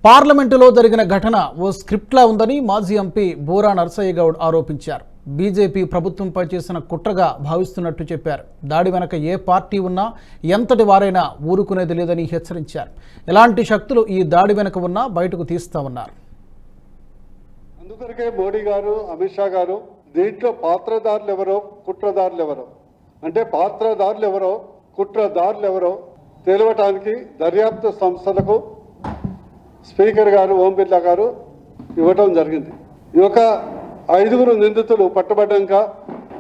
పార్లమెంటులో జరిగిన ఘటన ఓ స్క్రిప్ట్లా ఉందని మాజీ ఎంపీ బూరా నర్సయ్య గౌడ్ ఆరోపించారు. బీజేపీ ప్రభుత్వంపై చేసిన కుట్రగా భావిస్తున్నట్టు చెప్పారు. దాడి వెనక ఏ పార్టీ ఉన్నా ఎంతటి వారైనా ఊరుకునేది లేదని హెచ్చరించారు. ఎలాంటి శక్తులు ఈ దాడి వెనక ఉన్నా బయటకు తీస్తామన్నారు. అందుకొరకే మోడీ గారు, అమిత్ షా గారు దీంట్లో పాత్రదారులు ఎవరో, కుట్రదారులు ఎవరో, అంటే పాత్రదారులు ఎవరో, కుట్రదారులు ఎవరో తేలవటానికి దర్యాప్తు సంస్థలకు స్పీకర్ గారు ఓం బిర్లా గారు ఇవ్వటం జరిగింది. ఈ యొక్క 5 నిందితులు పట్టుబడ్డాక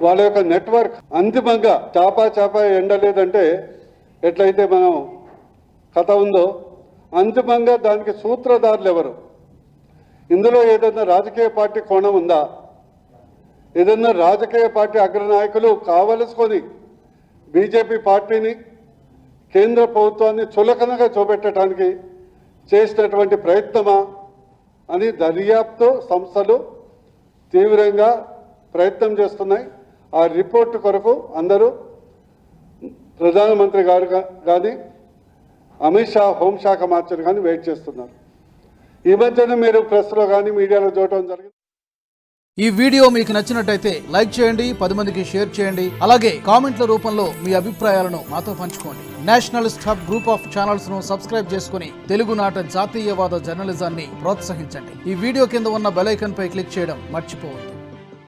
వాళ్ళ యొక్క నెట్వర్క్ అంతిమంగా చాపా ఎండలేదంటే ఎట్లయితే మనం కథ ఉందో అంతిమంగా దానికి సూత్రధారులు ఎవరు, ఇందులో ఏదైనా రాజకీయ పార్టీ కోణం ఉందా, ఏదైనా రాజకీయ పార్టీ అగ్రనాయకులు కావలసుకొని బీజేపీ పార్టీని, కేంద్ర ప్రభుత్వాన్ని చులకనగా చూపెట్టడానికి చేసినటువంటి ప్రయత్నమా అని దర్యాప్తు సంస్థలు తీవ్రంగా ప్రయత్నం చేస్తున్నాయి. ఆ రిపోర్టు కొరకు అందరూ ప్రధానమంత్రి గారు కానీ, అమిత్ షా హోంశాఖ మంత్రి కానీ వెయిట్ చేస్తున్నారు. ఈ మధ్యన మీరు ప్రెస్లో కానీ మీడియాలో చూడటం జరిగింది. ఈ వీడియో మీకు నచ్చినట్టయితే లైక్ చేయండి, 10 మందికి షేర్ చేయండి. అలాగే కామెంట్ల రూపంలో మీ అభిప్రాయాలను మాతో పంచుకోండి. Nationalist hub group of channels ను సబ్స్క్రైబ్ చేసుకుని తెలుగునాట జాతీయవాద జర్నలిజాన్ని ప్రోత్సహించండి. ఈ వీడియో కింద ఉన్న బెల్ ఐకాన్ పై క్లిక్ చేయడం మర్చిపోవద్దు.